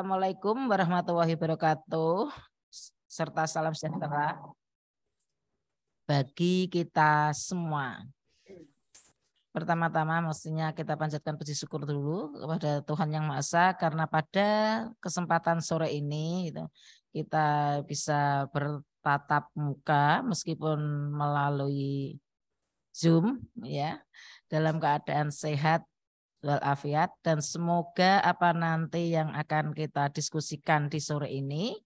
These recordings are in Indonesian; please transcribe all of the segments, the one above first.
Assalamualaikum warahmatullahi wabarakatuh, serta salam sejahtera bagi kita semua. Pertama-tama mestinya kita panjatkan puji syukur dulu kepada Tuhan Yang Maha Esa karena pada kesempatan sore ini kita bisa bertatap muka meskipun melalui Zoom ya, dalam keadaan sehat walafiat, dan semoga apa nanti yang akan kita diskusikan di sore ini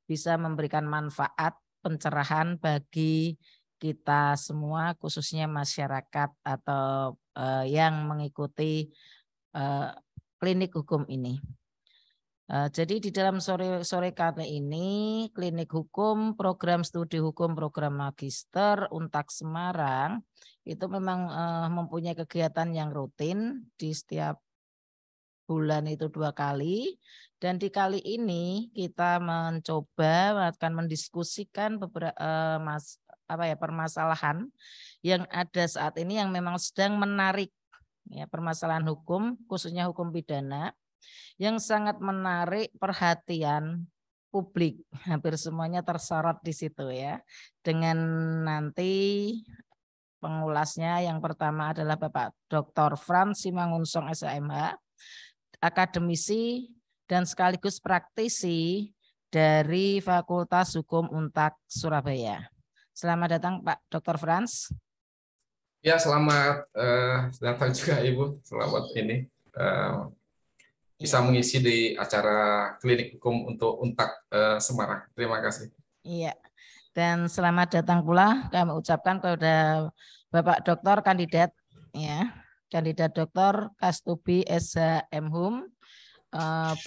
bisa memberikan manfaat pencerahan bagi kita semua, khususnya masyarakat atau yang mengikuti klinik hukum ini. Jadi di dalam sore kali ini klinik hukum, program studi hukum, program magister Untak Semarang itu memang mempunyai kegiatan yang rutin di setiap bulan itu 2 kali, dan di kali ini kita mencoba akan mendiskusikan beberapa permasalahan yang ada saat ini yang memang sedang menarik ya, permasalahan hukum khususnya hukum pidana yang sangat menarik perhatian publik. Hampir semuanya tersorot di situ ya. Dengan nanti pengulasnya yang pertama adalah Bapak Dr. Frans Simangunsong SHMH, akademisi dan sekaligus praktisi dari Fakultas Hukum Untak Surabaya. Selamat datang Pak Dr. Frans. Ya, selamat datang juga Ibu. Selamat ini bisa mengisi di acara klinik hukum untuk Untak Semarang. Terima kasih. Iya. Dan selamat datang pula kami ucapkan kepada Bapak Doktor Kandidat ya, Kandidat Doktor Kastubi SHMHum.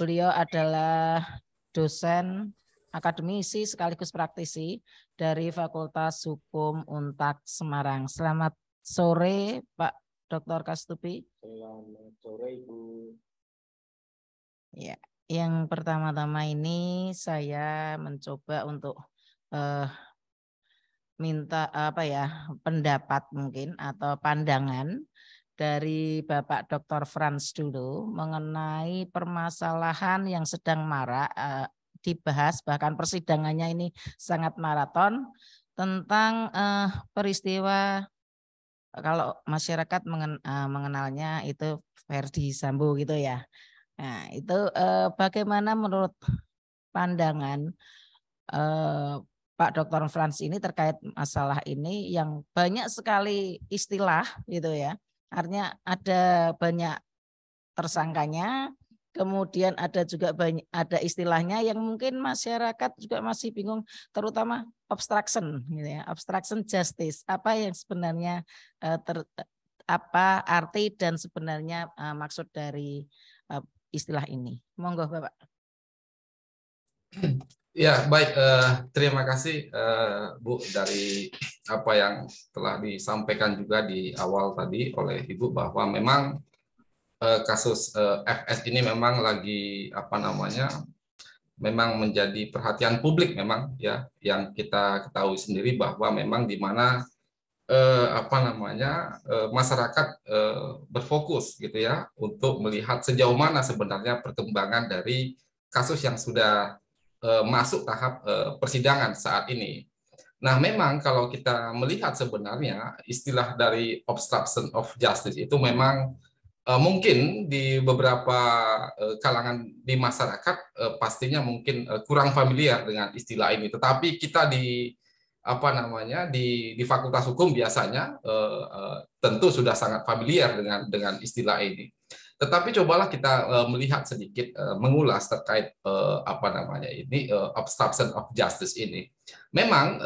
Beliau adalah dosen, akademisi sekaligus praktisi dari Fakultas Hukum Untak Semarang. Selamat sore Pak Dr. Kastubi. Selamat sore Ibu. Ya, yang pertama-tama ini saya mencoba untuk minta pendapat mungkin atau pandangan dari Bapak Dr. Frans dulu mengenai permasalahan yang sedang marak dibahas, bahkan persidangannya ini sangat maraton tentang peristiwa kalau masyarakat mengenalnya itu Verdi Sambo gitu ya. Nah, itu bagaimana menurut pandangan Pak Dr. Frans ini terkait masalah ini yang banyak sekali istilah gitu ya. Artinya ada banyak tersangkanya, kemudian ada juga ada istilahnya yang mungkin masyarakat juga masih bingung, terutama obstruction gitu ya, obstruction justice. Apa yang sebenarnya apa arti dan sebenarnya maksud dari istilah ini? Monggo Bapak. Ya, baik. Terima kasih Bu dari apa yang telah disampaikan juga di awal tadi oleh Ibu bahwa memang kasus FS ini memang lagi memang menjadi perhatian publik memang ya, yang kita ketahui sendiri bahwa memang di mana masyarakat berfokus gitu ya untuk melihat sejauh mana sebenarnya perkembangan dari kasus yang sudah masuk tahap persidangan saat ini. Nah, memang kalau kita melihat sebenarnya istilah dari obstruction of justice itu memang mungkin di beberapa kalangan di masyarakat pastinya mungkin kurang familiar dengan istilah ini. Tetapi kita di Fakultas Hukum biasanya tentu sudah sangat familiar dengan istilah ini. Tetapi cobalah kita melihat sedikit, mengulas terkait obstruction of justice ini. Memang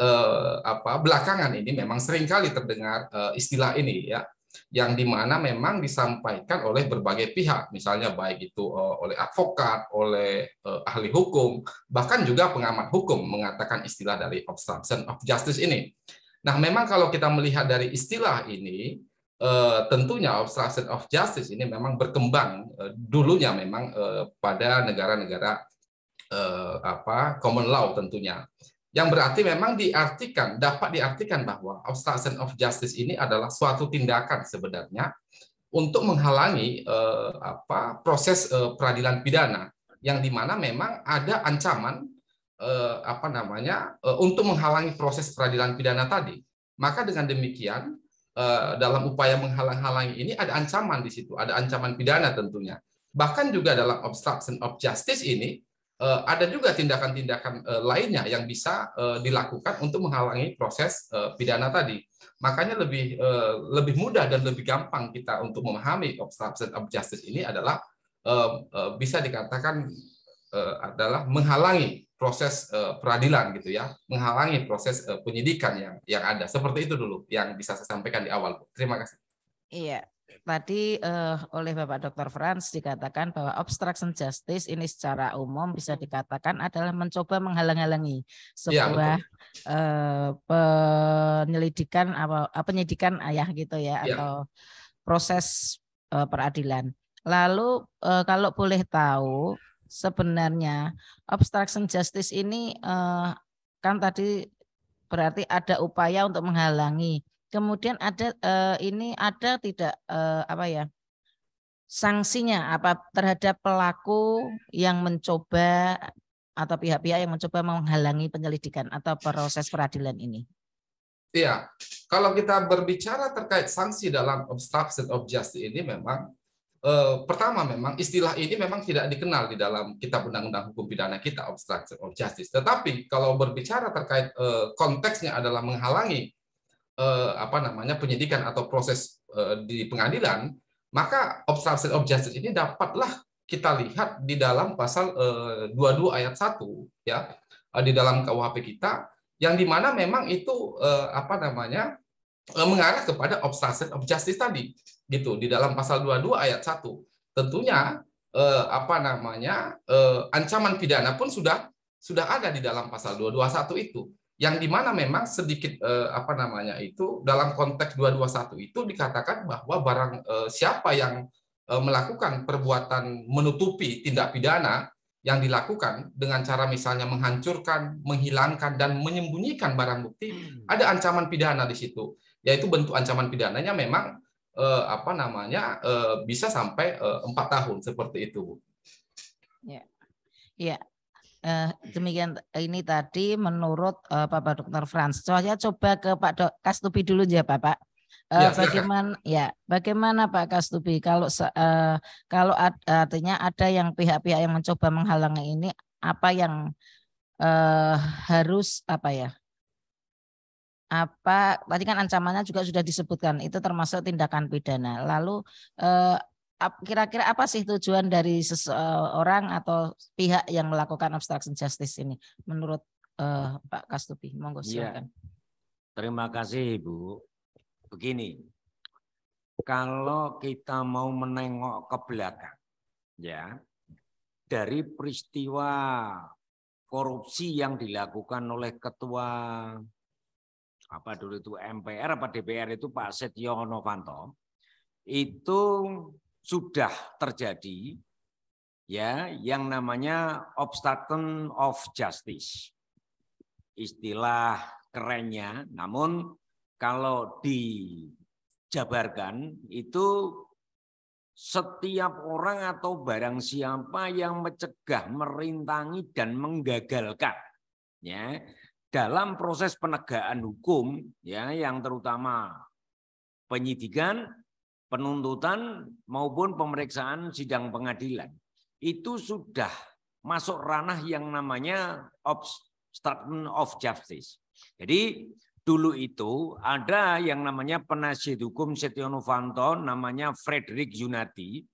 belakangan ini memang seringkali terdengar istilah ini ya, yang dimana memang disampaikan oleh berbagai pihak, misalnya baik itu oleh advokat, oleh ahli hukum, bahkan juga pengamat hukum mengatakan istilah dari obstruction of justice ini. Nah, memang kalau kita melihat dari istilah ini, tentunya obstruction of justice ini memang berkembang dulunya memang pada negara-negara common law tentunya, yang berarti memang dapat diartikan bahwa obstruction of justice ini adalah suatu tindakan sebenarnya untuk menghalangi proses peradilan pidana yang dimana memang ada ancaman untuk menghalangi proses peradilan pidana tadi. Maka dengan demikian dalam upaya menghalang-halangi ini ada ancaman di situ, ada ancaman pidana tentunya. Bahkan juga dalam obstruction of justice ini ada juga tindakan-tindakan lainnya yang bisa dilakukan untuk menghalangi proses pidana tadi. Makanya lebih mudah dan lebih gampang kita untuk memahami obstruction of justice ini adalah bisa dikatakan adalah menghalangi proses peradilan gitu ya, menghalangi proses penyidikan yang ada. Seperti itu dulu yang bisa saya sampaikan di awal. Terima kasih. Iya, tadi oleh Bapak Dr. Frans dikatakan bahwa obstruction justice ini secara umum bisa dikatakan adalah mencoba menghalang-halangi sebuah penyelidikan penyidikan gitu ya, atau proses peradilan. Lalu kalau boleh tahu, sebenarnya obstruction justice ini kan tadi berarti ada upaya untuk menghalangi. Kemudian ada ini ada tidak sanksinya apa terhadap pelaku yang mencoba atau pihak-pihak yang mencoba menghalangi penyelidikan atau proses peradilan ini? Iya, kalau kita berbicara terkait sanksi dalam obstruction of justice ini memang pertama memang istilah ini memang tidak dikenal di dalam Kitab Undang-Undang Hukum Pidana kita, obstruction of justice. Tetapi kalau berbicara terkait konteksnya adalah menghalangi penyidikan atau proses di pengadilan, maka obstruction of justice ini dapatlah kita lihat di dalam pasal 22 ayat 1 ya, di dalam KUHP kita, yang dimana memang itu mengarah kepada obstruction of justice tadi gitu. Di dalam pasal 22 ayat 1 tentunya ancaman pidana pun sudah ada di dalam pasal 221 itu, yang dimana memang sedikit dalam konteks 221 itu dikatakan bahwa barang siapa yang melakukan perbuatan menutupi tindak pidana yang dilakukan dengan cara misalnya menghancurkan, menghilangkan dan menyembunyikan barang bukti, ada ancaman pidana di situ, yaitu bentuk ancaman pidananya memang bisa sampai 4 tahun seperti itu. Ya, demikian ini tadi menurut Bapak Dr. Frans. Saya coba ke Pak Kastubi dulu ya Bapak. Bagaimana Pak Kastubi kalau artinya ada yang pihak-pihak yang mencoba menghalangi ini, apa yang harus tadi kan ancamannya juga sudah disebutkan, itu termasuk tindakan pidana. Lalu kira-kira apa sih tujuan dari seseorang atau pihak yang melakukan obstruction justice ini menurut Pak Kastubi? Monggo silakan. Terima kasih Ibu. Begini, kalau kita mau menengok ke belakang, ya, dari peristiwa korupsi yang dilakukan oleh ketua dulu itu MPR DPR itu Pak Setio Novanto, itu sudah terjadi ya yang namanya obstruction of justice, istilah kerennya. Namun kalau dijabarkan itu setiap orang atau barang siapa yang mencegah, merintangi dan menggagalkan ya dalam proses penegakan hukum ya, yang terutama penyidikan, penuntutan maupun pemeriksaan sidang pengadilan, itu sudah masuk ranah yang namanya obstruction of justice. Jadi dulu itu ada yang namanya penasihat hukum Setio Novanto, namanya Frederick Yunadi,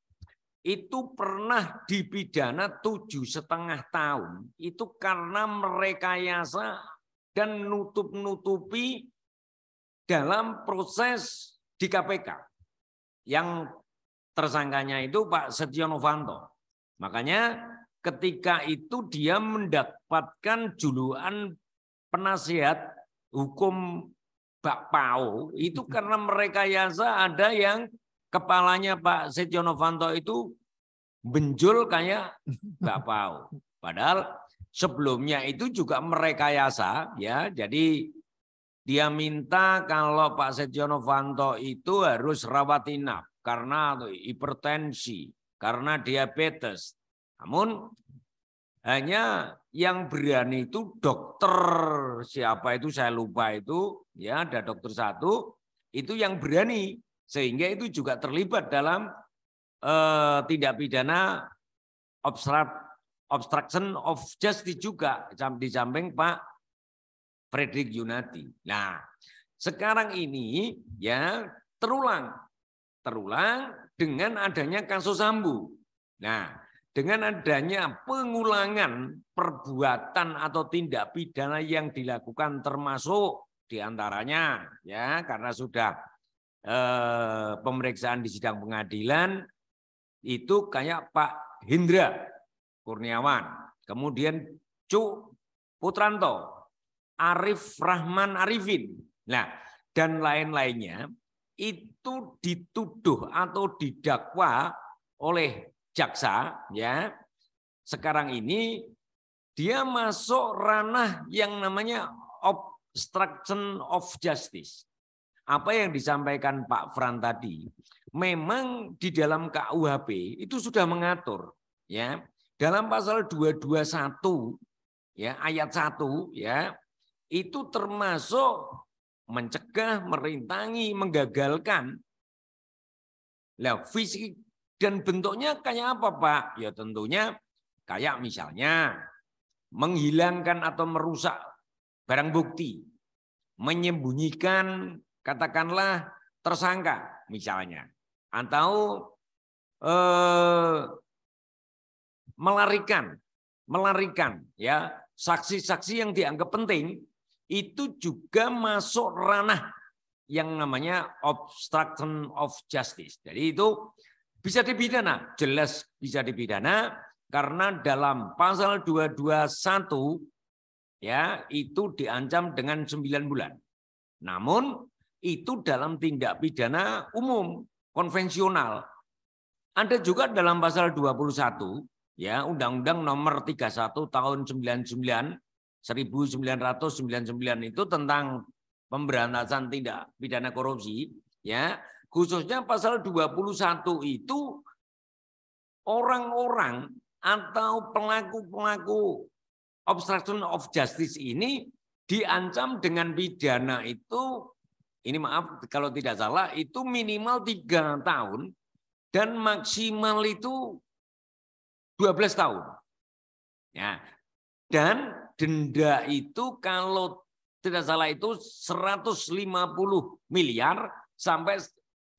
itu pernah dipidana 7,5 tahun. Itu karena merekayasa dan nutup-nutupi dalam proses di KPK. Yang tersangkanya itu Pak Setio Novanto. Makanya ketika itu dia mendapatkan julukan penasihat hukum bakpao itu karena merekayasa ada yang kepalanya Pak Setio Novanto itu benjol kayak bakpao. Padahal sebelumnya itu juga merekayasa ya. Jadi dia minta kalau Pak Setio Novanto itu harus rawat inap karena hipertensi, karena diabetes. Namun Hanya yang berani itu dokter siapa itu saya lupa itu, ya ada dokter satu itu yang berani, sehingga itu juga terlibat dalam tindak pidana obstruction of justice juga di samping Pak Fredrik Yunadi. Nah, sekarang ini ya terulang dengan adanya kasus Sambo. Nah, dengan adanya pengulangan perbuatan atau tindak pidana yang dilakukan termasuk diantaranya ya karena sudah pemeriksaan di sidang pengadilan itu kayak Pak Hendra Kurniawan, kemudian Cuk Putranto, Arif Rahman Arifin, nah dan lain-lainnya itu dituduh atau didakwa oleh jaksa ya. Sekarang ini dia masuk ranah yang namanya obstruction of justice. Apa yang disampaikan Pak Fran tadi, memang di dalam KUHP itu sudah mengatur ya. Dalam pasal 221 ya ayat 1 ya itu termasuk mencegah, merintangi, menggagalkan. Lah fisik dan bentuknya kayak apa Pak? Ya tentunya kayak misalnya menghilangkan atau merusak barang bukti, menyembunyikan katakanlah tersangka misalnya, atau melarikan ya saksi-saksi yang dianggap penting, itu juga masuk ranah yang namanya obstruction of justice. Jadi itu bisa dipidana, jelas bisa dipidana karena dalam pasal 221 ya itu diancam dengan 9 bulan. Namun itu dalam tindak pidana umum konvensional. Ada juga dalam pasal 21 ya Undang-Undang Nomor 31 tahun 1999 itu tentang pemberantasan tindak pidana korupsi ya. Khususnya pasal 21 itu orang-orang atau pelaku-pelaku obstruction of justice ini diancam dengan pidana itu, ini maaf kalau tidak salah, itu minimal 3 tahun dan maksimal itu 12 tahun. Ya. Dan denda itu kalau tidak salah itu 150 miliar sampai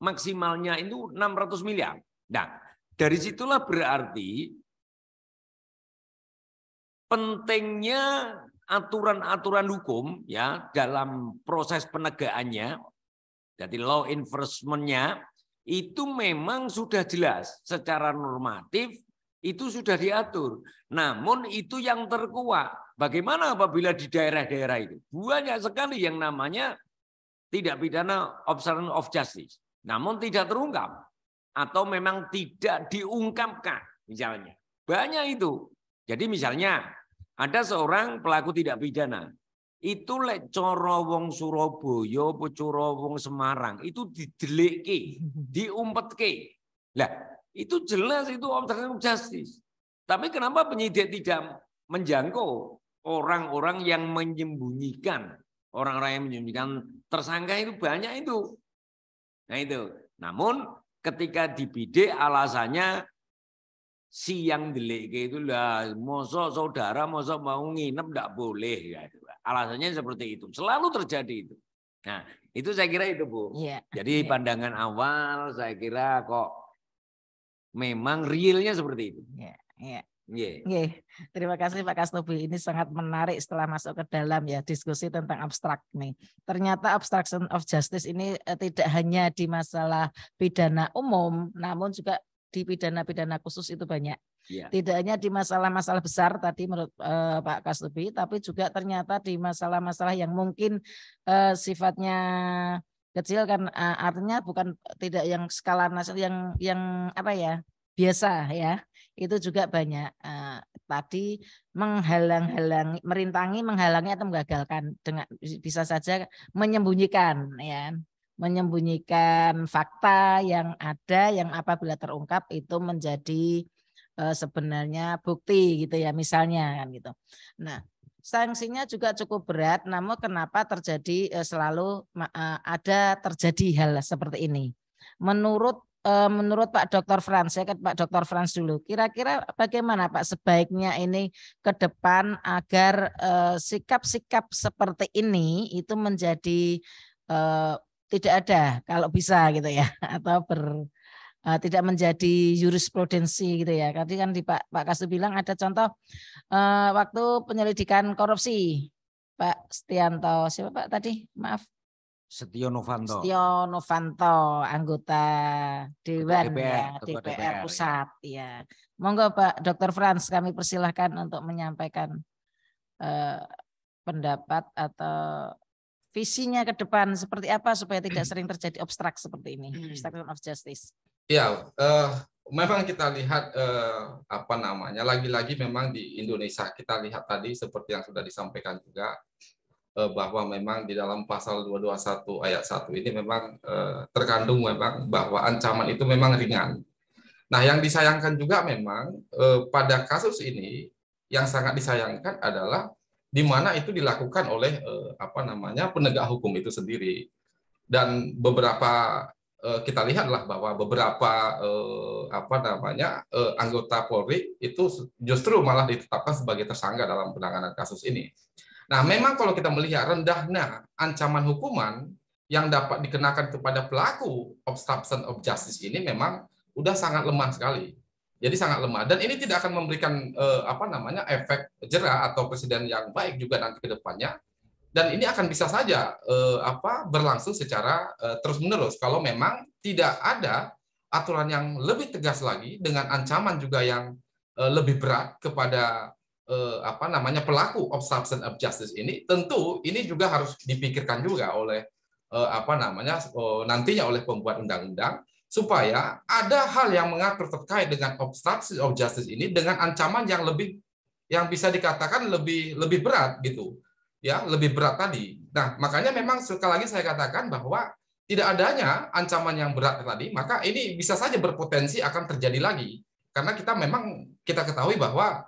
maksimalnya itu 600 miliar. Nah, dari situlah berarti pentingnya aturan-aturan hukum ya dalam proses penegakannya. Jadi law enforcement-nya itu memang sudah jelas secara normatif itu sudah diatur. Namun itu yang terkuat. Bagaimana apabila di daerah-daerah itu banyak sekali yang namanya tidak pidana obstruction of justice. Namun tidak terungkap atau memang tidak diungkapkan misalnya. Banyak itu. Jadi misalnya ada seorang pelaku tidak pidana. Itu lek cara wong Surabaya apa cara wong Semarang itu didelikke, diumpetke. Lah, itu jelas itu obstruction of justice. Tapi kenapa penyidik tidak menjangkau orang-orang yang menyembunyikan, orang-orang yang menyembunyikan tersangka itu banyak itu. Nah itu. Namun ketika dibidik alasannya si yang delik itu lah, mosok saudara mosok mau nginep enggak boleh. Alasannya seperti itu. Selalu terjadi itu. Nah itu saya kira itu Bu. Yeah. Jadi pandangan awal saya kira kok memang realnya seperti itu. Yeah. Yeah. Yeah. Terima kasih Pak Kastobi. Ini sangat menarik setelah masuk ke dalam ya diskusi tentang abstrak nih. Ternyata obstruction of justice ini tidak hanya di masalah pidana umum, namun juga di pidana-pidana khusus itu banyak. Yeah. Tidak hanya di masalah-masalah besar tadi menurut Pak Kastobi, tapi juga ternyata di masalah-masalah yang mungkin sifatnya kecil kan, artinya bukan tidak yang skala nasional yang apa ya biasa ya. Itu juga banyak tadi menghalang-halangi, merintangi, menghalangi atau menggagalkan dengan bisa saja menyembunyikan ya, menyembunyikan fakta yang ada yang apabila terungkap itu menjadi sebenarnya bukti gitu ya misalnya kan gitu. Nah, sanksinya juga cukup berat, namun kenapa terjadi selalu ada terjadi hal seperti ini? Menurut Pak Dr. Frans, saya ke Pak Dr. Frans dulu. Kira-kira bagaimana Pak sebaiknya ini ke depan agar sikap-sikap seperti ini itu menjadi tidak ada kalau bisa gitu ya, atau tidak menjadi jurisprudensi gitu ya. Tadi kan di Pak Kastu bilang ada contoh waktu penyelidikan korupsi Pak Stianto, siapa Pak tadi? Maaf. Setio Novanto. Setio Novanto, anggota Dewan Ketua DPR DPR Pusat ya. Monggo Pak Dr. Frans, kami persilahkan untuk menyampaikan pendapat atau visinya ke depan seperti apa supaya tidak sering terjadi obstrak seperti ini, obstruction of justice. Ya, memang kita lihat apa namanya, lagi-lagi memang di Indonesia kita lihat tadi seperti yang sudah disampaikan juga, bahwa memang di dalam pasal 221 ayat 1 ini memang terkandung memang bahwa ancaman itu memang ringan. Nah, yang disayangkan juga memang pada kasus ini yang sangat disayangkan adalah di mana itu dilakukan oleh apa namanya penegak hukum itu sendiri. Dan beberapa kita lihatlah bahwa beberapa apa namanya anggota Polri itu justru malah ditetapkan sebagai tersangka dalam penanganan kasus ini. Nah, memang kalau kita melihat rendahnya ancaman hukuman yang dapat dikenakan kepada pelaku obstruction of justice ini memang udah sangat lemah sekali. Jadi sangat lemah dan ini tidak akan memberikan apa namanya efek jera atau presiden yang baik juga nanti ke depannya. Dan ini akan bisa saja apa berlangsung secara terus-menerus kalau memang tidak ada aturan yang lebih tegas lagi dengan ancaman juga yang lebih berat kepada apa namanya pelaku obstruction of justice ini. Tentu ini juga harus dipikirkan juga oleh apa namanya nantinya oleh pembuat undang-undang supaya ada hal yang mengatur terkait dengan obstruction of justice ini dengan ancaman yang lebih yang bisa dikatakan lebih berat gitu. Ya, lebih berat tadi. Nah, makanya memang sekali lagi saya katakan bahwa tidak adanya ancaman yang berat tadi, maka ini bisa saja berpotensi akan terjadi lagi. Karena kita memang kita ketahui bahwa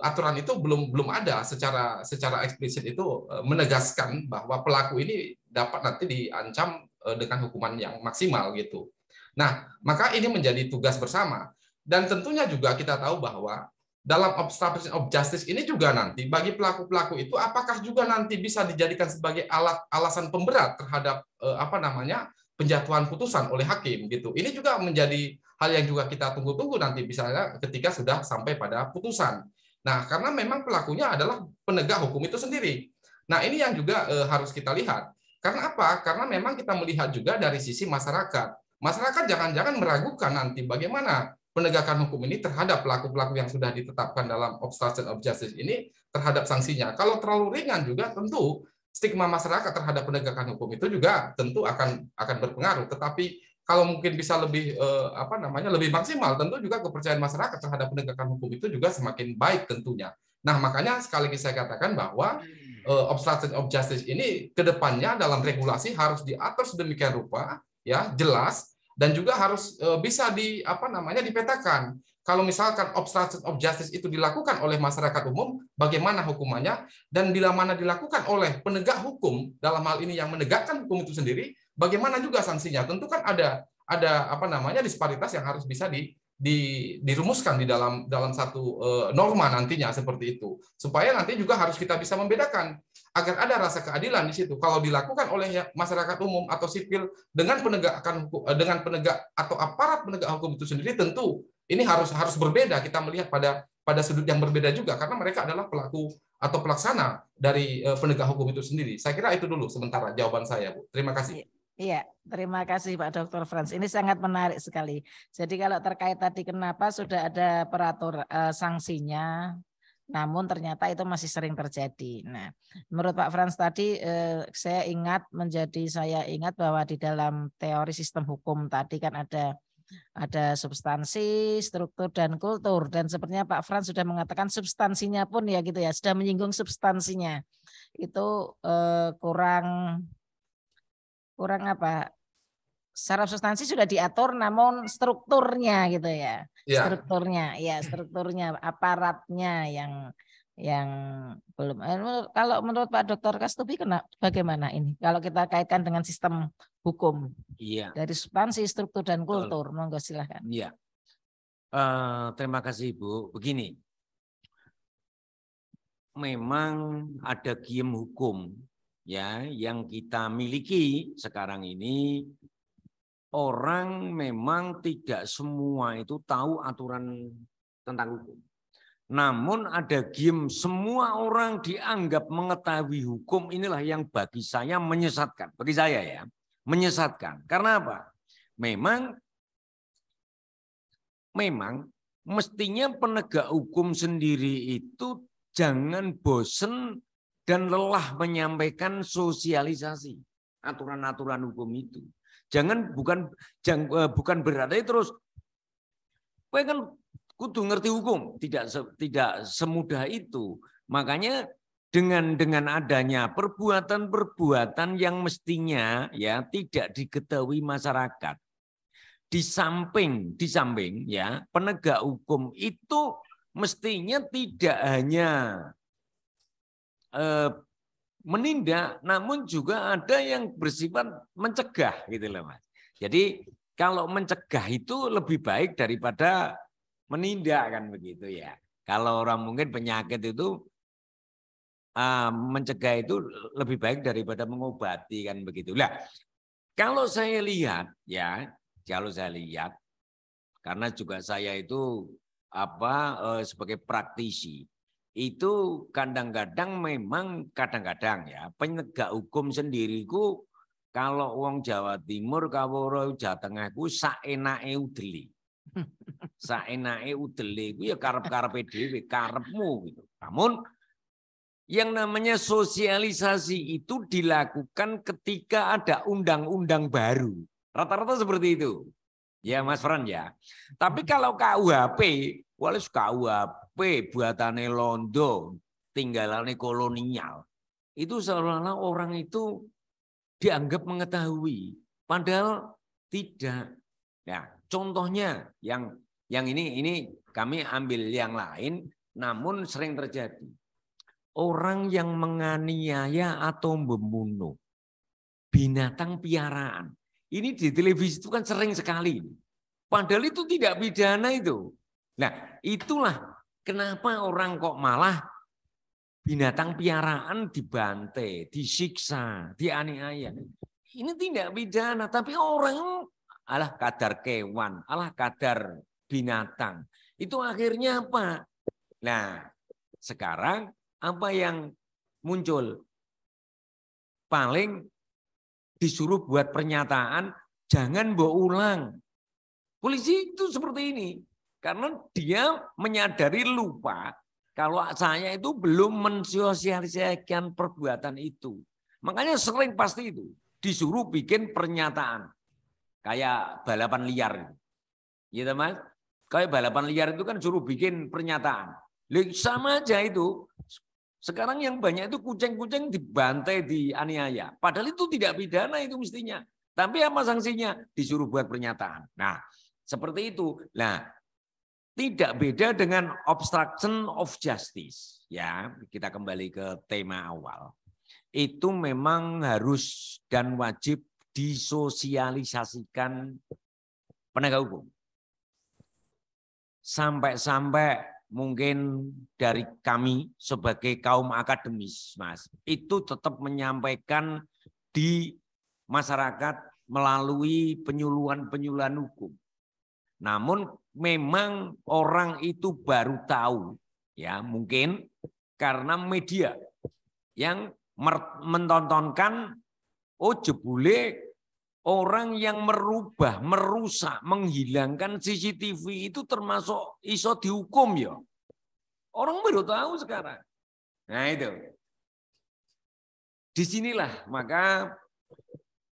aturan itu belum ada secara eksplisit itu menegaskan bahwa pelaku ini dapat nanti diancam dengan hukuman yang maksimal gitu. Nah, maka ini menjadi tugas bersama. Dan tentunya juga kita tahu bahwa dalam obstruction of justice ini juga nanti bagi pelaku-pelaku itu apakah juga nanti bisa dijadikan sebagai alasan pemberat terhadap apa namanya penjatuhan putusan oleh hakim gitu. Ini juga menjadi hal yang juga kita tunggu-tunggu nanti misalnya ketika sudah sampai pada putusan. Nah, karena memang pelakunya adalah penegak hukum itu sendiri. Nah, ini yang juga harus kita lihat. Karena apa? Karena memang kita melihat juga dari sisi masyarakat. Masyarakat jangan-jangan meragukan nanti bagaimana penegakan hukum ini terhadap pelaku-pelaku yang sudah ditetapkan dalam obstruction of justice ini terhadap sanksinya. Kalau terlalu ringan juga tentu stigma masyarakat terhadap penegakan hukum itu juga tentu akan berpengaruh. Tetapi kalau mungkin bisa lebih apa namanya lebih maksimal, tentu juga kepercayaan masyarakat terhadap penegakan hukum itu juga semakin baik tentunya. Nah, makanya sekali lagi saya katakan bahwa obstruction of justice ini kedepannya dalam regulasi harus diatur sedemikian rupa, ya jelas. Dan juga harus bisa dipetakan. Kalau misalkan obstruction of justice itu dilakukan oleh masyarakat umum, bagaimana hukumannya? Dan bila mana dilakukan oleh penegak hukum, dalam hal ini yang menegakkan hukum itu sendiri, bagaimana juga sanksinya? Tentu kan ada apa namanya disparitas yang harus bisa dirumuskan di dalam satu norma nantinya seperti itu. Supaya nanti juga harus kita bisa membedakan agar ada rasa keadilan di situ. Kalau dilakukan oleh masyarakat umum atau sipil dengan penegakan hukum, dengan penegak atau aparat penegak hukum itu sendiri, tentu ini harus berbeda. Kita melihat pada sudut yang berbeda juga karena mereka adalah pelaku atau pelaksana dari penegak hukum itu sendiri. Saya kira itu dulu sementara jawaban saya, Bu. Terima kasih. Iya, terima kasih Pak Dr. Frans. Ini sangat menarik sekali. Jadi kalau terkait tadi kenapa sudah ada peraturan sanksinya, namun ternyata itu masih sering terjadi. Nah, menurut Pak Frans tadi saya ingat bahwa di dalam teori sistem hukum tadi kan ada substansi, struktur dan kultur, dan sepertinya Pak Frans sudah mengatakan substansinya pun ya gitu ya, sudah menyinggung substansinya. Itu kurang apa? secara substansi sudah diatur, namun strukturnya gitu ya. Ya. Strukturnya, aparatnya yang belum. Kalau menurut Pak Dr. Kastubi bagaimana ini? Kalau kita kaitkan dengan sistem hukum, dari substansi, struktur dan kultur, monggo silahkan. Iya. Terima kasih Ibu. Begini, memang ada kiem hukum ya yang kita miliki sekarang ini. Orang memang tidak semua itu tahu aturan tentang hukum. Namun ada game semua orang dianggap mengetahui hukum, inilah yang bagi saya menyesatkan. Bagi saya ya, menyesatkan. Karena apa? Memang mestinya penegak hukum sendiri itu jangan bosen dan lelah menyampaikan sosialisasi aturan-aturan hukum itu. Jangan bukan berarti terus kowe kan kudu ngerti hukum, tidak semudah itu. Makanya dengan adanya perbuatan-perbuatan yang mestinya ya tidak diketahui masyarakat. Di samping ya penegak hukum itu mestinya tidak hanya menindak, namun juga ada yang bersifat mencegah gitu loh Mas. Jadi kalau mencegah itu lebih baik daripada menindak kan begitu ya. Kalau orang mungkin penyakit itu mencegah itu lebih baik daripada mengobati kan begitu. Lah kalau saya lihat ya, karena juga saya itu sebagai praktisi. Itu kadang-kadang ya penegak hukum sendiriku kalau wong Jawa Timur kaworo Jawa Tengah ku saenake udele. Saenake udele ku ya karep-karepe dhewe, karepmu gitu. Namun yang namanya sosialisasi itu dilakukan ketika ada undang-undang baru. Rata-rata seperti itu. Ya Mas Fran ya. Tapi kalau KUHP, walau KUHP buatane londo, tinggalane kolonial. Itu seolah-olah orang itu dianggap mengetahui, padahal tidak. Nah, contohnya yang ini kami ambil yang lain, namun sering terjadi. Orang yang menganiaya atau membunuh binatang piaraan. Ini di televisi itu kan sering sekali. Padahal itu tidak pidana itu. Nah, itulah kenapa orang kok malah binatang piaraan dibantai, disiksa, dianiaya. Ini tidak pidana, tapi orang alah kadar kewan, alah kadar binatang. Itu akhirnya apa? Nah, sekarang apa yang muncul? Paling disuruh buat pernyataan, jangan mbok ulang. Polisi itu seperti ini. Karena dia menyadari lupa kalau saya itu belum mensosialisasikan perbuatan itu. Makanya sering pasti itu disuruh bikin pernyataan. Kayak balapan liar. Gitu Mas? Kayak balapan liar itu kan suruh bikin pernyataan. Sama aja itu. Sekarang yang banyak itu kucing-kucing dibantai, dianiaya. Padahal itu tidak pidana itu mestinya. Tapi apa sanksinya? Disuruh buat pernyataan. Nah, seperti itu. Nah, tidak beda dengan obstruction of justice. Ya, kita kembali ke tema awal. Itu memang harus dan wajib disosialisasikan penegak hukum. Sampai-sampai mungkin dari kami sebagai kaum akademis, Mas, itu tetap menyampaikan di masyarakat melalui penyuluhan-penyuluhan hukum. Namun memang orang itu baru tahu, ya mungkin karena media yang mentontonkan, oh jebule orang yang merubah, merusak, menghilangkan CCTV itu termasuk iso dihukum ya. Orang baru tahu sekarang. Nah itu. Disinilah maka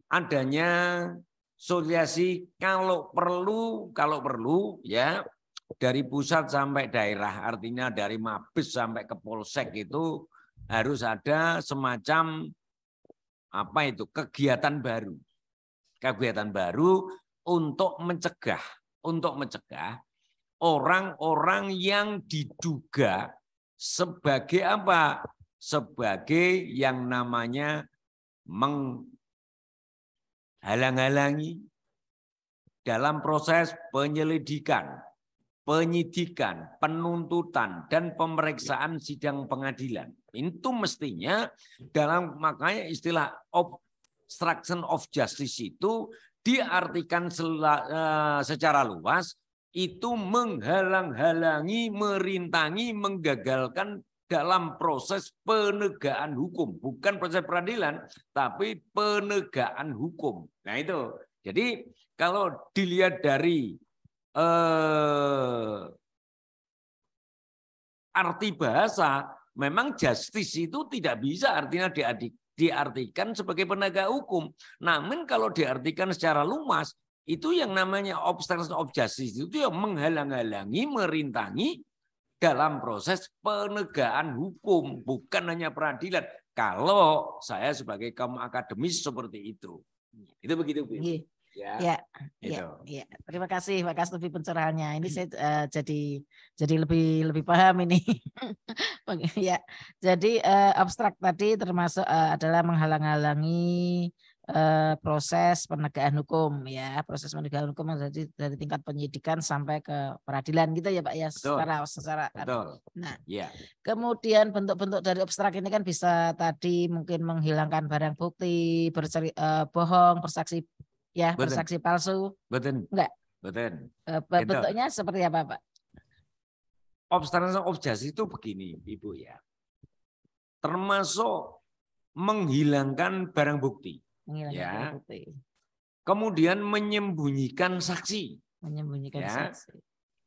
adanya sosialisasi kalau perlu ya dari pusat sampai daerah, artinya dari Mabes sampai ke Polsek itu harus ada semacam apa itu kegiatan baru. kegiatan baru untuk mencegah orang-orang yang diduga sebagai apa? Sebagai yang namanya menghalang-halangi dalam proses penyelidikan, penyidikan, penuntutan, dan pemeriksaan sidang pengadilan. Itu mestinya dalam, makanya istilah obstruction of justice itu diartikan secara luas, itu menghalang-halangi, merintangi, menggagalkan dalam proses penegakan hukum. Bukan proses peradilan, tapi penegakan hukum. Nah itu. Jadi kalau dilihat dari arti bahasa, memang justice itu tidak bisa artinya diartikan sebagai penegak hukum. Namun kalau diartikan secara luas, itu yang namanya obstruction of justice itu yang menghalang-halangi, merintangi dalam proses penegakan hukum, bukan hanya peradilan. Kalau saya sebagai kaum akademis seperti itu. Itu begitu, Bu. Ya. Terima kasih Pak Kastubi pencerahannya. Ini saya jadi lebih paham ini. Ya, jadi abstrak tadi termasuk adalah menghalang-halangi proses penegakan hukum, ya, proses penegakan hukum dari tingkat penyidikan sampai ke peradilan gitu ya Pak ya. Secara. Nah, kemudian bentuk-bentuk dari abstrak ini kan bisa tadi mungkin menghilangkan barang bukti, bohong, bersaksi. Ya, bersaksi palsu. Betul. Enggak. Betul. Bentuknya seperti apa, Pak? Obstruction of justice itu begini, Ibu ya. Termasuk menghilangkan barang bukti. Barang bukti. Kemudian menyembunyikan saksi. Saksi.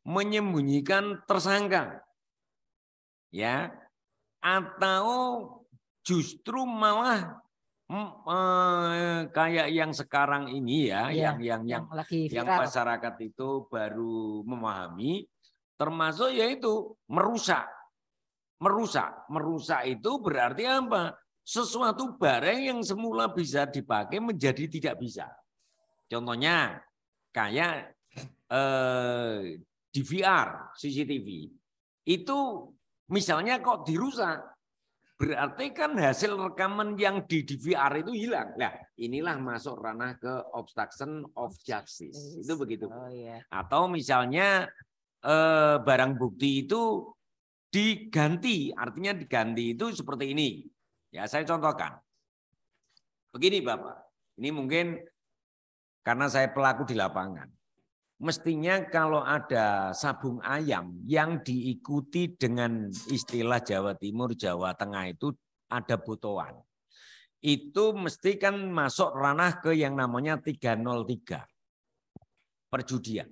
Menyembunyikan tersangka. Ya. Atau justru malah kayak yang sekarang ini ya, yang masyarakat itu baru memahami, termasuk yaitu merusak itu berarti apa? Sesuatu barang yang semula bisa dipakai menjadi tidak bisa. Contohnya kayak DVR, CCTV itu misalnya kok dirusak, berarti kan hasil rekaman yang di DVR itu hilang. Nah, inilah masuk ranah ke obstruction of justice. Itu begitu. Atau misalnya barang bukti itu diganti, artinya diganti itu seperti ini. Ya, saya contohkan. Begini Bapak, ini mungkin karena saya pelaku di lapangan. Mestinya kalau ada sabung ayam yang diikuti dengan istilah Jawa Timur, Jawa Tengah itu ada botoan. Itu mesti kan masuk ranah ke yang namanya 303. Perjudian.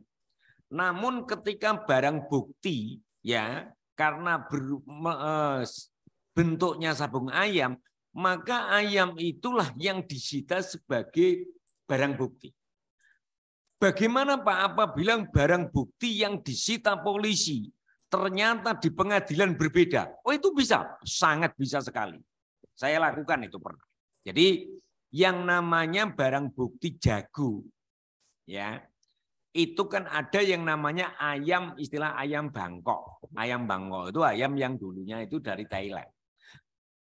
Namun ketika barang bukti ya karena bentuknya sabung ayam, maka ayam itulah yang disita sebagai barang bukti. Bagaimana Pak apabila barang bukti yang disita polisi ternyata di pengadilan berbeda? Oh itu bisa, sangat bisa sekali. Saya lakukan itu pernah. Jadi yang namanya barang bukti jago, ya itu kan ada yang namanya ayam, istilah ayam Bangkok. Ayam Bangkok itu ayam yang dulunya itu dari Thailand.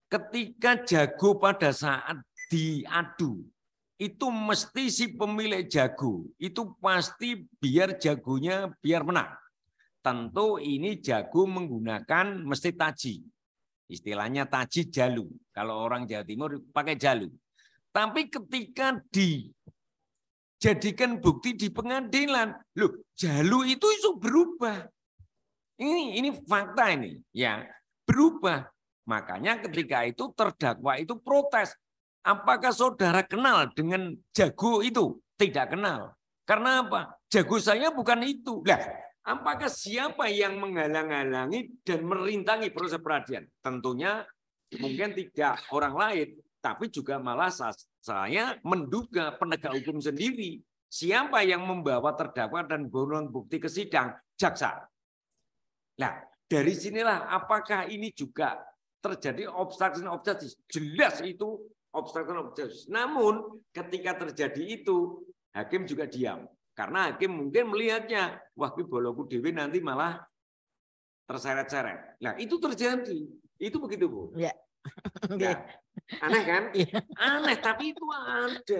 Ketika jago pada saat diadu, itu mesti si pemilik jago itu pasti biar jagonya biar menang. Tentu ini jago menggunakan mesti taji. Istilahnya taji jalu. Kalau orang Jawa Timur pakai jalu. Tapi ketika dijadikan bukti di pengadilan, loh, jalu itu berubah. Ini fakta ini, ya, berubah. Makanya ketika itu terdakwa itu protes. Apakah saudara kenal dengan jago itu? Tidak kenal. Karena apa? Jago saya bukan itu. Lah, apakah siapa yang menghalang-halangi dan merintangi proses peradilan? Tentunya mungkin tidak orang lain, tapi juga malah saya menduga penegak hukum sendiri. Siapa yang membawa terdakwa dan barang bukti ke sidang? Jaksa. Nah, dari sinilah apakah ini juga terjadi obstruction of justice? Jelas itu obstruction of justice. Namun ketika terjadi itu, hakim juga diam. Karena hakim mungkin melihatnya, wah ini boloku dewi nanti malah terseret-seret. Nah itu terjadi. Itu begitu Bu. Ya. Nah, aneh kan? Iya. Aneh, tapi itu ada.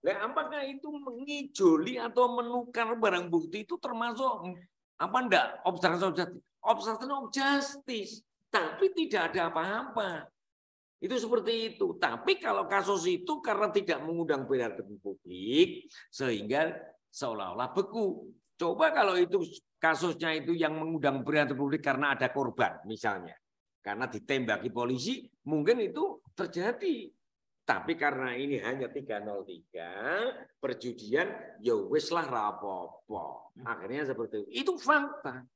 Nah, apakah itu mengijoli atau menukar barang bukti itu termasuk apa enggak? Obstruction of justice. Obstruction of justice. Tapi tidak ada apa-apa. Itu seperti itu. Tapi kalau kasus itu karena tidak mengundang perhatian publik, sehingga seolah-olah beku. Coba kalau itu kasusnya itu yang mengundang perhatian publik karena ada korban misalnya. Karena ditembaki polisi, mungkin itu terjadi. Tapi karena ini hanya 303, perjudian, ya wis lah rapopo. Akhirnya seperti itu. Itu fakta.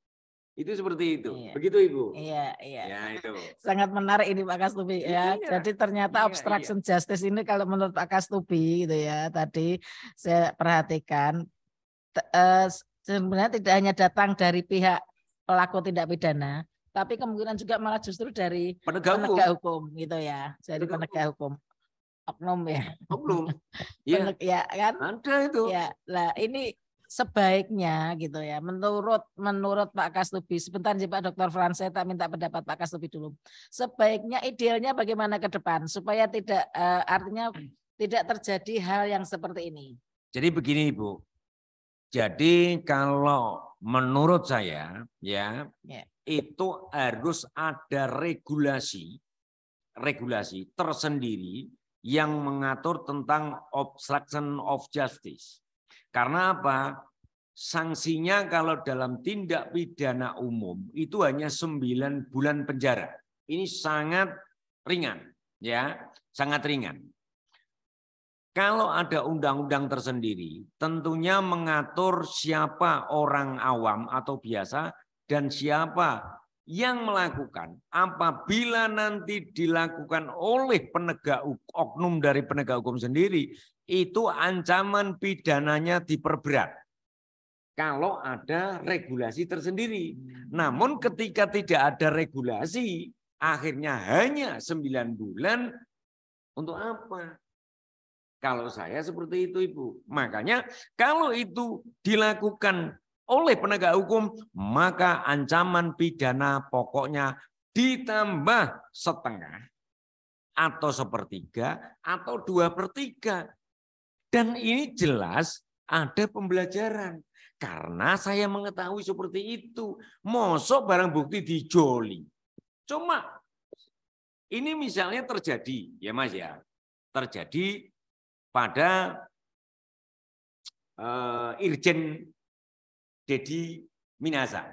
Itu seperti itu. Iya. Begitu Ibu? Iya, iya. Ya itu. Sangat menarik ini Pak Kastubi ya. Iya. Jadi ternyata Iya, obstruction justice ini kalau menurut Pak Kastubi gitu ya. Tadi saya perhatikan sebenarnya tidak hanya datang dari pihak pelaku tindak pidana, tapi kemungkinan juga malah justru dari Penegak hukum gitu ya. Jadi penegak hukum. Oknum ya. Oknum. Iya. Ya kan? Ada itu. Ya, lah ini sebaiknya gitu ya. Menurut Pak Kastubi, sebentar sih Pak Dr. Frans, saya tak minta pendapat Pak Kastubi dulu. Sebaiknya idealnya bagaimana ke depan supaya tidak artinya tidak terjadi hal yang seperti ini. Jadi begini Ibu. Jadi kalau menurut saya ya. Itu harus ada regulasi tersendiri yang mengatur tentang obstruction of justice. Karena apa? Sanksinya kalau dalam tindak pidana umum itu hanya 9 bulan penjara. Ini sangat ringan, ya, sangat ringan. Kalau ada undang-undang tersendiri, tentunya mengatur siapa orang awam atau biasa dan siapa yang melakukan. Apabila nanti dilakukan oleh penegak oknum dari penegak hukum sendiri, itu ancaman pidananya diperberat. Kalau ada regulasi tersendiri. Namun ketika tidak ada regulasi, akhirnya hanya 9 bulan, untuk apa? Kalau saya seperti itu Ibu. Makanya kalau itu dilakukan oleh penegak hukum, maka ancaman pidana pokoknya ditambah setengah atau sepertiga atau 2/3. Dan ini jelas ada pembelajaran. Karena saya mengetahui seperti itu. Mosok barang bukti dijoli. Cuma ini misalnya terjadi, ya Mas ya. Terjadi pada Irjen Teddy Minasa.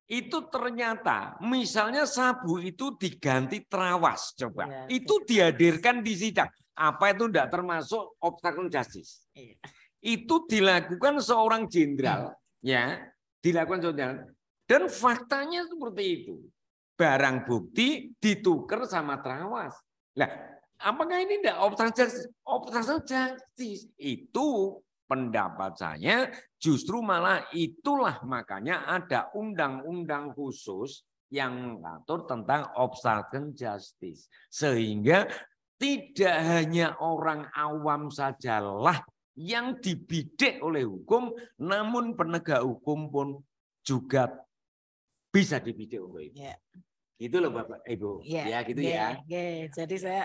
Itu ternyata misalnya sabu itu diganti terawas, coba. Ya, itu dihadirkan di sidang. Apa itu tidak termasuk obstruction justice? Ya. Itu dilakukan seorang jenderal, ya, dilakukan jenderal. Dan faktanya seperti itu. Barang bukti ditukar sama terawas. Nah, apakah ini tidak obstruction justice? Itu pendapat saya justru malah itulah makanya ada undang-undang khusus yang mengatur tentang obstruction justice. Sehingga tidak hanya orang awam sajalah yang dibidik oleh hukum, namun penegak hukum pun juga bisa dibidik oleh itu. Yeah. Itu loh Bapak Ibu. Ya gitu ya. Jadi saya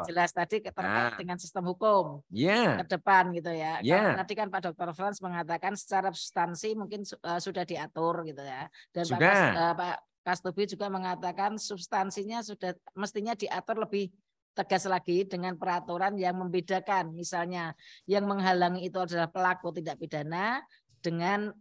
jelas tadi terkait dengan sistem hukum ke depan gitu ya. Kalau tadi kan Pak Dr. Frans mengatakan secara substansi mungkin sudah diatur gitu ya. Dan Pak Kastubi juga mengatakan substansinya sudah mestinya diatur lebih tegas lagi dengan peraturan yang membedakan. Misalnya yang menghalangi itu adalah pelaku tindak pidana dengan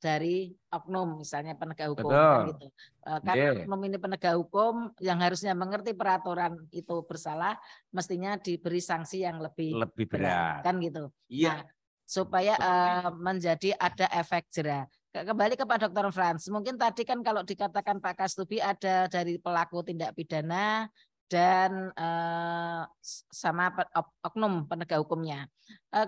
dari oknum misalnya penegak hukum kan gitu. Karena oknum ini penegak hukum yang harusnya mengerti peraturan itu bersalah mestinya diberi sanksi yang lebih berat kan gitu. Nah, supaya menjadi ada efek jera. Kembali ke Pak Dr. Frans, mungkin tadi kan kalau dikatakan Pak Kastubi ada dari pelaku tindak pidana dan sama oknum penegak hukumnya.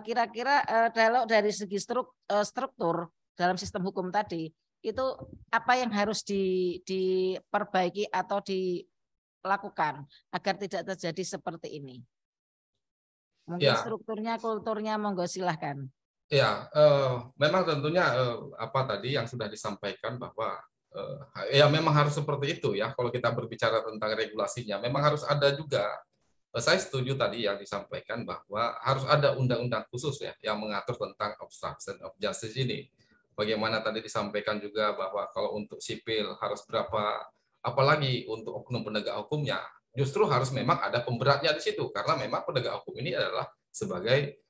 Kira-kira kalau dari segi struktur dalam sistem hukum tadi, itu apa yang harus diperbaiki atau lakukan agar tidak terjadi seperti ini? Mungkin Ya. strukturnya, kulturnya, monggo silahkan. Ya, memang tentunya apa tadi yang sudah disampaikan bahwa ya memang harus seperti itu ya. Kalau kita berbicara tentang regulasinya, memang harus ada juga. Saya setuju tadi yang disampaikan bahwa harus ada undang-undang khusus ya yang mengatur tentang obstruction of justice ini. Bagaimana tadi disampaikan juga bahwa kalau untuk sipil harus berapa, apalagi untuk oknum penegak hukumnya, justru harus memang ada pemberatnya di situ karena memang penegak hukum ini adalah sebagai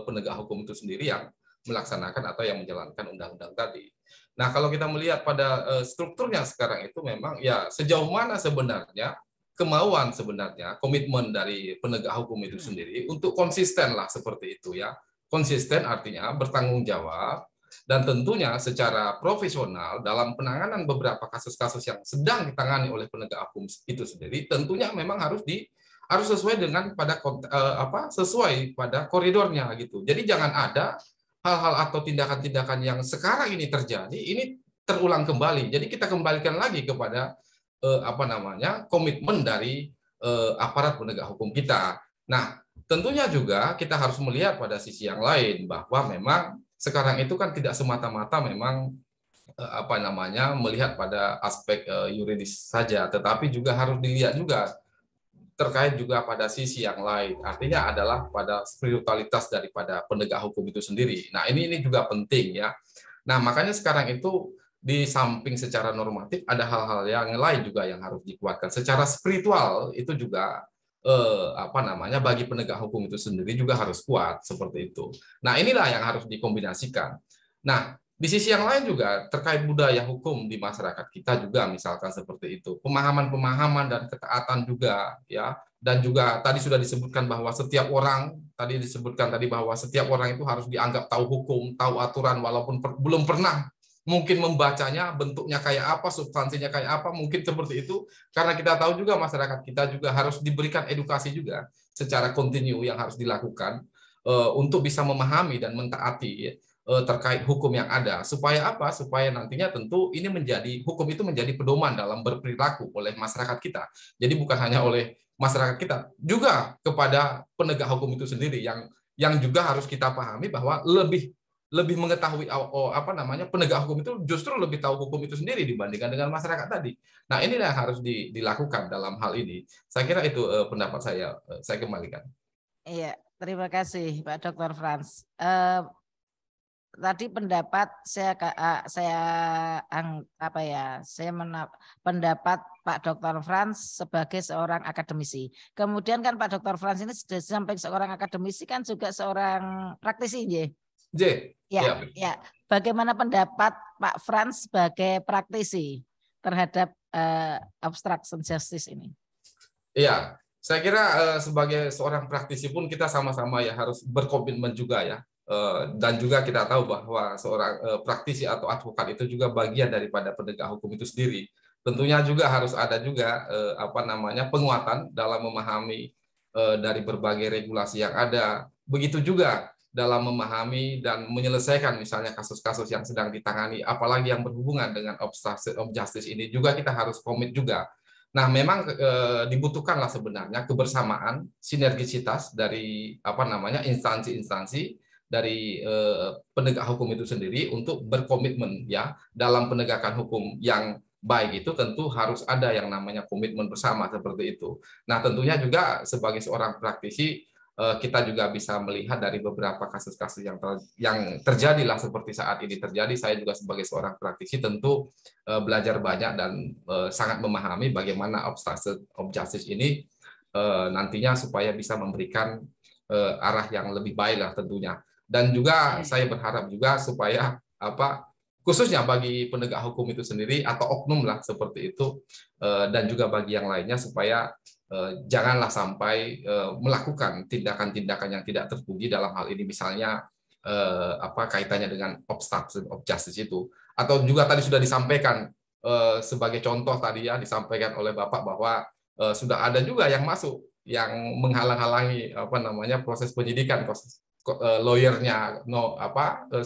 penegak hukum itu sendiri yang melaksanakan atau yang menjalankan undang-undang tadi. Nah, kalau kita melihat pada strukturnya sekarang itu memang ya sejauh mana sebenarnya kemauan sebenarnya komitmen dari penegak hukum itu sendiri untuk konsisten lah seperti itu ya. Konsisten artinya bertanggung jawab dan tentunya secara profesional dalam penanganan beberapa kasus-kasus yang sedang ditangani oleh penegak hukum itu sendiri tentunya memang harus sesuai dengan sesuai pada koridornya gitu. Jadi jangan ada hal-hal atau tindakan-tindakan yang sekarang ini terjadi ini terulang kembali. Jadi kita kembalikan lagi kepada komitmen dari aparat penegak hukum kita. Nah, tentunya juga kita harus melihat pada sisi yang lain bahwa memang sekarang itu kan tidak semata-mata memang melihat pada aspek yuridis saja, tetapi juga harus dilihat juga terkait juga pada sisi yang lain, artinya adalah pada spiritualitas daripada penegak hukum itu sendiri. Nah, ini juga penting ya. Nah, makanya sekarang itu di samping secara normatif ada hal-hal yang lain juga yang harus dikuatkan. Secara spiritual itu juga bagi penegak hukum itu sendiri juga harus kuat seperti itu. Nah, inilah yang harus dikombinasikan. Nah, di sisi yang lain juga terkait budaya hukum di masyarakat kita juga misalkan seperti itu. Pemahaman-pemahaman dan ketaatan juga ya. Dan juga tadi sudah disebutkan bahwa setiap orang itu harus dianggap tahu hukum, tahu aturan walaupun belum pernah mungkin membacanya, bentuknya kayak apa, substansinya kayak apa, mungkin seperti itu. Karena kita tahu juga masyarakat kita juga harus diberikan edukasi juga secara kontinu yang harus dilakukan untuk bisa memahami dan mentaati terkait hukum yang ada, supaya apa? Supaya nantinya tentu ini hukum itu menjadi pedoman dalam berperilaku oleh masyarakat kita. Jadi bukan hanya oleh masyarakat kita, juga kepada penegak hukum itu sendiri yang juga harus kita pahami bahwa lebih mengetahui penegak hukum itu justru lebih tahu hukum itu sendiri dibandingkan dengan masyarakat tadi. Nah, inilah yang harus dilakukan dalam hal ini. Saya kira itu pendapat saya kembalikan. Iya, terima kasih Pak Dr. Frans. Tadi pendapat pendapat Pak Dr. Frans sebagai seorang akademisi. Kemudian kan Pak Dr. Frans ini sudah sampai seorang akademisi kan juga seorang praktisi, ya. Bagaimana pendapat Pak Frans sebagai praktisi terhadap obstruction justice ini? Iya, saya kira sebagai seorang praktisi pun kita sama-sama ya harus berkomitmen juga ya. Dan juga kita tahu bahwa seorang praktisi atau advokat itu juga bagian daripada penegak hukum itu sendiri. Tentunya juga harus ada juga penguatan dalam memahami dari berbagai regulasi yang ada. Begitu juga dalam memahami dan menyelesaikan misalnya kasus-kasus yang sedang ditangani, apalagi yang berhubungan dengan obstruction of justice ini juga kita harus komit juga. Nah, memang dibutuhkanlah sebenarnya kebersamaan, sinergisitas dari instansi-instansi dari penegak hukum itu sendiri untuk berkomitmen ya dalam penegakan hukum yang baik itu tentu harus ada yang namanya komitmen bersama seperti itu. Nah, tentunya juga sebagai seorang praktisi kita juga bisa melihat dari beberapa kasus-kasus yang terjadilah seperti saat ini terjadi. Saya juga sebagai seorang praktisi tentu belajar banyak dan sangat memahami bagaimana obstruction of justice ini nantinya supaya bisa memberikan arah yang lebih baik lah tentunya. Dan juga saya berharap juga supaya khususnya bagi penegak hukum itu sendiri atau oknum lah seperti itu dan juga bagi yang lainnya supaya janganlah sampai melakukan tindakan-tindakan yang tidak terpuji dalam hal ini misalnya kaitannya dengan obstruction of justice itu. Atau juga tadi sudah disampaikan sebagai contoh tadi ya disampaikan oleh Bapak bahwa sudah ada juga yang masuk yang menghalang-halangi proses penyidikan, lawyernya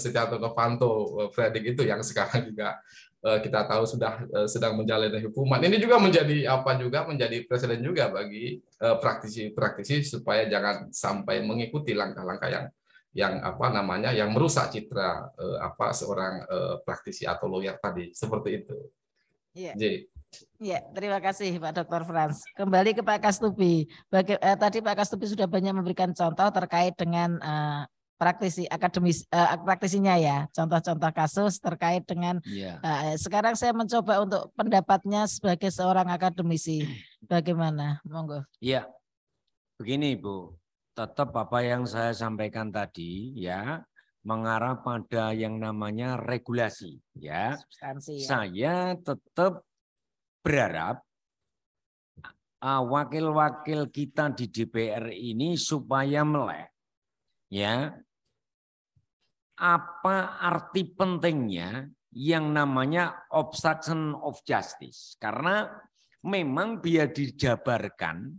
Setia Novanto Fredrik itu yang sekarang juga kita tahu sudah sedang menjalani hukuman. Ini juga menjadi presiden juga bagi praktisi-praktisi supaya jangan sampai mengikuti langkah-langkah yang merusak citra seorang praktisi atau lawyer tadi, seperti itu. Iya. J. Ya, terima kasih Pak Dr. Frans. Kembali ke Pak Kastubi. Tadi Pak Kastubi sudah banyak memberikan contoh terkait dengan praktisinya ya, contoh-contoh kasus terkait dengan. Sekarang saya mencoba untuk pendapatnya sebagai seorang akademisi. Bagaimana? Monggo. Iya, begini Bu, tetap apa yang saya sampaikan tadi ya, mengarah pada yang namanya regulasi ya. Substansi, ya. Saya tetap berharap wakil-wakil kita di DPR ini supaya melek ya, apa arti pentingnya yang namanya obstruction of justice. Karena memang biar dijabarkan,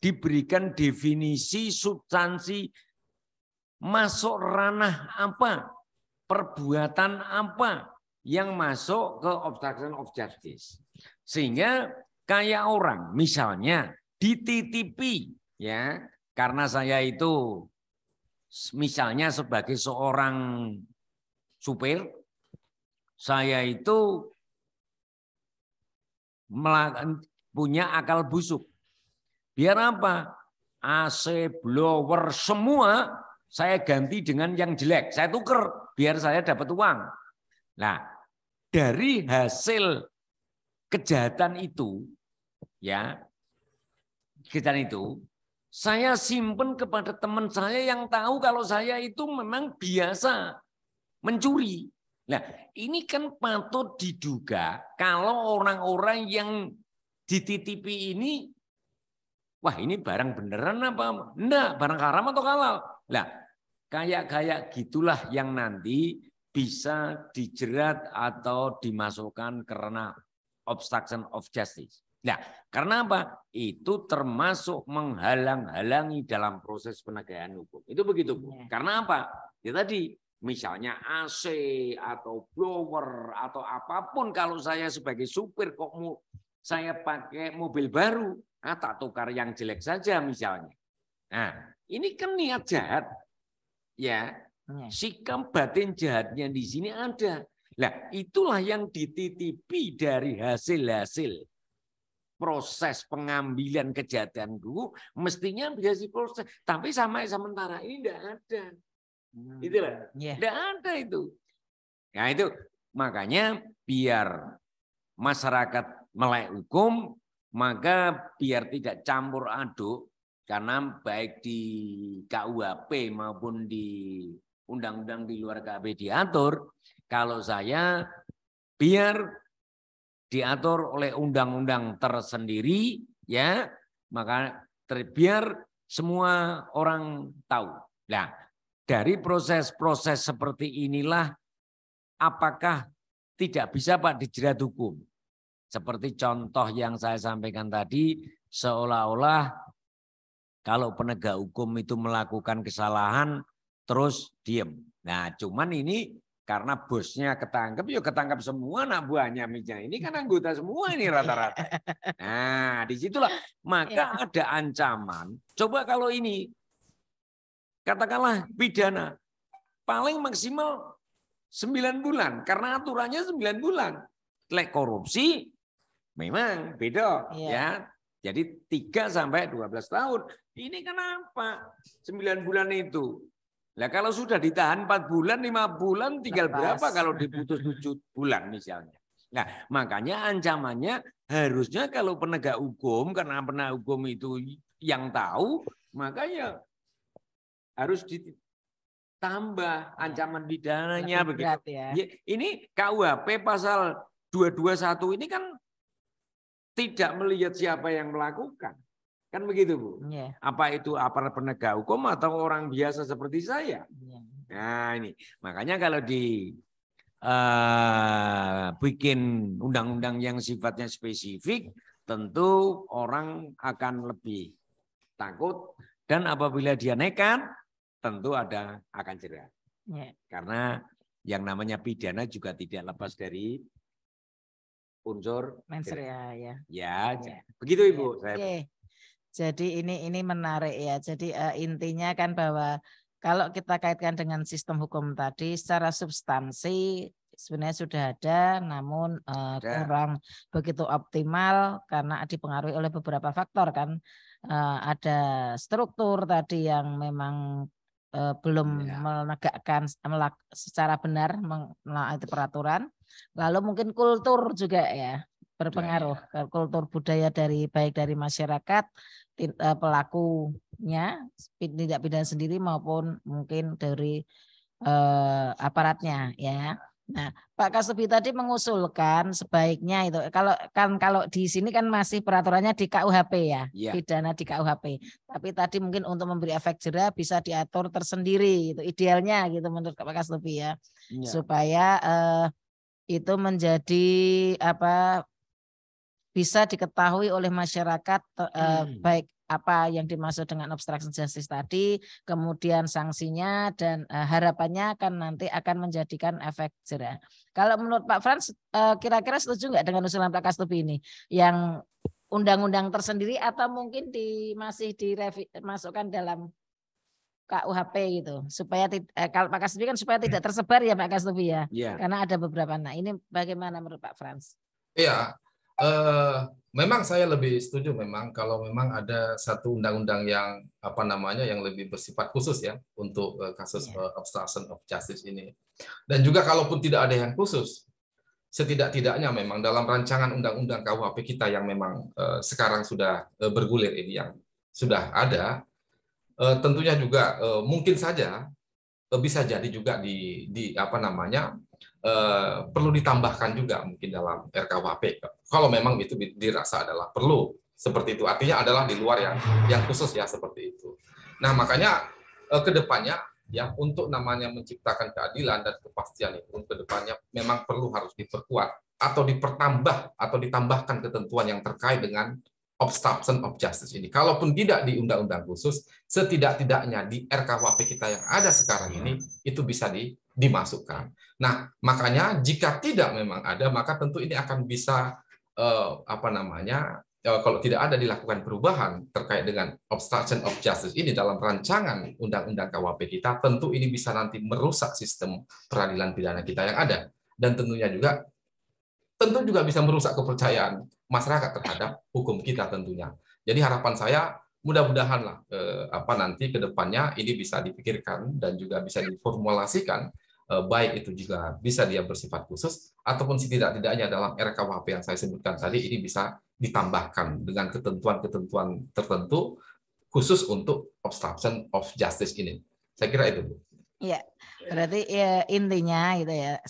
diberikan definisi substansi masuk ranah apa, perbuatan apa yang masuk ke obstruction of justice. Sehingga kayak orang misalnya dititipi ya, karena saya itu misalnya sebagai seorang supir, saya itu punya akal busuk. Biar apa? AC, blower, semua saya ganti dengan yang jelek. Saya tuker biar saya dapat uang. Nah, dari hasil kejahatan itu, ya, kejahatan itu, saya simpen kepada teman saya yang tahu kalau saya itu memang biasa mencuri. Nah, ini kan patut diduga kalau orang-orang yang dititipi ini, wah ini barang beneran apa? Enggak, barang haram atau halal. Nah, kayak gitulah yang nanti bisa dijerat atau dimasukkan karena obstruction of justice. Nah, karena apa? Itu termasuk menghalang-halangi dalam proses penegakan hukum. Itu begitu, Bu. Karena apa? Ya tadi, misalnya AC atau blower atau apapun, kalau saya sebagai supir kok saya pakai mobil baru, tak tukar yang jelek saja misalnya. Nah, ini kan niat jahat. Ya, sikap batin jahatnya di sini ada. Nah, itulah yang dititipi dari hasil-hasil proses pengambilan kejahatan dulu, mestinya bisa diproses. Tapi sampai sementara ini tidak ada. Itulah. Tidak ada itu. Nah itu makanya biar masyarakat melek hukum, maka biar tidak campur aduk, karena baik di KUHP maupun di undang-undang di luar KUHP diatur, kalau saya biar diatur oleh undang-undang tersendiri, ya, maka biar semua orang tahu. Nah, dari proses-proses seperti inilah, apakah tidak bisa Pak dijerat hukum? Seperti contoh yang saya sampaikan tadi, seolah-olah kalau penegak hukum itu melakukan kesalahan, terus diem. Nah, cuman ini karena bosnya ketangkep, ya ketangkep semua anak buahnya misalnya. Ini kan anggota semua ini rata-rata. Nah, disitulah maka ada ancaman. Coba kalau ini, katakanlah pidana, paling maksimal 9 bulan. Karena aturannya 9 bulan. Lek korupsi, memang beda. Ya. Jadi 3 sampai 12 tahun. Ini kenapa 9 bulan itu? Nah kalau sudah ditahan 4 bulan, 5 bulan, tinggal berapa kalau diputus 7 bulan misalnya. Nah makanya ancamannya harusnya kalau penegak hukum, karena penegak hukum itu yang tahu, makanya harus ditambah ancaman pidananya. Begitu. Ya. Ini KUHP pasal 221 ini kan tidak melihat siapa yang melakukan. Kan begitu, Bu. Apa itu aparat penegak hukum atau orang biasa seperti saya? Nah, ini. Makanya kalau bikin undang-undang yang sifatnya spesifik, tentu orang akan lebih takut, dan apabila dia nekat, tentu akan jerat. Karena yang namanya pidana juga tidak lepas dari unsur Mensur ya. ya, Ya. begitu Ibu. Oke. Jadi ini menarik ya. Jadi intinya kan bahwa kalau kita kaitkan dengan sistem hukum tadi secara substansi sebenarnya sudah ada, namun kurang begitu optimal karena dipengaruhi oleh beberapa faktor kan. Ada struktur tadi yang memang belum menegakkan secara benar menaati peraturan. Lalu mungkin kultur juga ya berpengaruh, kultur budaya baik dari masyarakat, pelakunya, tindak pidana sendiri maupun mungkin dari aparatnya ya. Nah, Pak Kasubdi tadi mengusulkan sebaiknya itu kalau di sini kan masih peraturannya di KUHP ya, pidana di KUHP. Tapi tadi mungkin untuk memberi efek jera bisa diatur tersendiri, itu idealnya gitu menurut Pak Kasubdi ya, supaya itu menjadi bisa diketahui oleh masyarakat baik apa yang dimaksud dengan obstruction justice tadi, kemudian sanksinya dan harapannya nanti akan menjadikan efek jera. Kalau menurut Pak Frans kira-kira setuju nggak dengan usulan Pak Kasubdi ini yang undang-undang tersendiri atau mungkin masih dimasukkan dalam KUHP gitu supaya kalau Pak Kasubdi kan supaya tidak tersebar ya Pak Kasubdi ya, karena ada beberapa. Nah ini bagaimana menurut Pak Frans? Iya. Memang saya lebih setuju memang kalau memang ada satu undang-undang yang yang lebih bersifat khusus ya untuk kasus obstruction of justice ini. Dan juga kalaupun tidak ada yang khusus, setidak-tidaknya memang dalam rancangan undang-undang KUHP kita yang memang sekarang sudah bergulir ini yang sudah ada, tentunya juga mungkin saja bisa jadi juga perlu ditambahkan juga mungkin dalam RKUHP kalau memang itu dirasa adalah perlu seperti itu, artinya adalah di luar yang khusus ya seperti itu. Nah makanya kedepannya ya untuk menciptakan keadilan dan kepastian itu kedepannya memang harus diperkuat atau ditambahkan ketentuan yang terkait dengan obstruction of justice ini. Kalaupun tidak di undang-undang khusus, setidak-tidaknya di RKUHP kita yang ada sekarang ini itu bisa dimasukkan. Nah, makanya jika tidak memang ada, maka tentu ini akan bisa kalau tidak ada dilakukan perubahan terkait dengan obstruction of justice ini dalam rancangan undang-undang KUHP kita, tentu ini bisa nanti merusak sistem peradilan pidana kita yang ada dan tentu juga bisa merusak kepercayaan masyarakat terhadap hukum kita tentunya. Jadi harapan saya mudah-mudahan nanti ke depannya ini bisa dipikirkan dan juga bisa diformulasikan baik itu juga bisa dia bersifat khusus ataupun setidak-tidaknya dalam RKUHP yang saya sebutkan tadi ini bisa ditambahkan dengan ketentuan-ketentuan tertentu khusus untuk obstruction of justice ini. Saya kira itu, Bu. Iya, berarti ya, intinya gitu ya,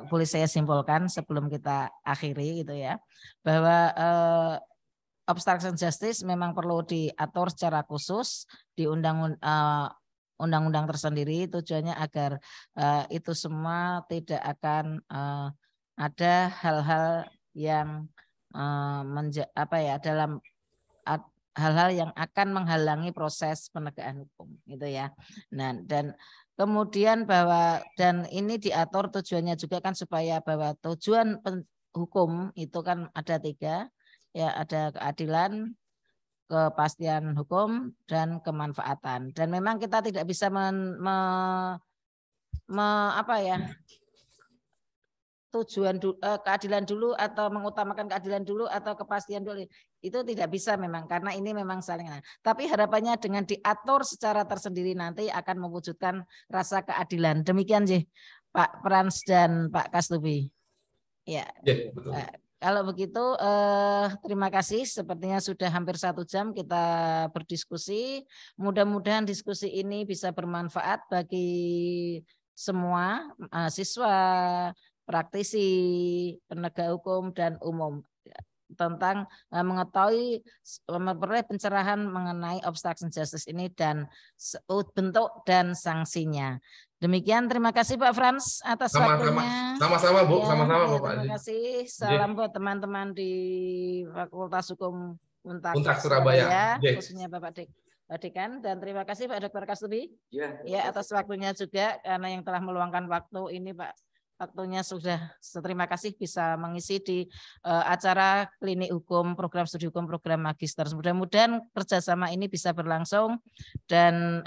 boleh saya simpulkan sebelum kita akhiri gitu ya, bahwa obstruction justice memang perlu diatur secara khusus di undang-undang tersendiri, tujuannya agar itu semua tidak akan ada hal-hal yang dalam hal-hal yang akan menghalangi proses penegakan hukum gitu ya. Nah, dan kemudian dan ini diatur tujuannya juga kan supaya bahwa tujuan hukum itu kan ada 3 ya, ada keadilan, kepastian hukum dan kemanfaatan. Dan memang kita tidak bisa tujuan keadilan dulu atau mengutamakan keadilan dulu atau kepastian dulu, itu tidak bisa memang karena ini memang saling. Tapi harapannya dengan diatur secara tersendiri nanti akan mewujudkan rasa keadilan. Demikian sih Pak Frans dan Pak Kasubdi. Ya, betul. Kalau begitu terima kasih. Sepertinya sudah hampir 1 jam kita berdiskusi. Mudah-mudahan diskusi ini bisa bermanfaat bagi semua mahasiswa, praktisi, penegak hukum dan umum tentang mengetahui memperoleh pencerahan mengenai obstruction justice ini dan bentuk dan sanksinya. Demikian, terima kasih Pak Frans atas waktunya. Sama-sama Bu, sama-sama Bapak. Terima kasih. Salam buat teman-teman di Fakultas Hukum Untak Surabaya, khususnya Bapak Dekan, dan terima kasih Pak Dr. Kasubdi ya atas waktunya juga karena yang telah meluangkan waktu ini Pak waktunya sudah. Terima kasih bisa mengisi di acara klinik hukum, program studi hukum, program magister. Mudah-mudahan kerjasama ini bisa berlangsung dan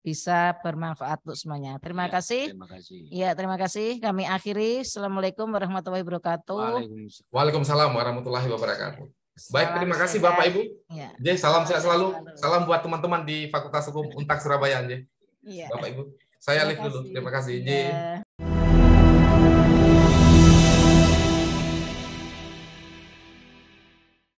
bisa bermanfaat untuk semuanya. Terima kasih. Terima kasih. Ya, terima kasih. Kami akhiri. Assalamualaikum warahmatullahi wabarakatuh. Waalaikumsalam warahmatullahi wabarakatuh. Baik, Salam terima kasih sehat. Bapak Ibu. Ya. J, salam sehat selalu. Salam buat teman-teman di Fakultas Hukum Untak Surabaya, J. Iya. Bapak Ibu. Saya Terima live dulu. kasih. Terima kasih, J. Ya.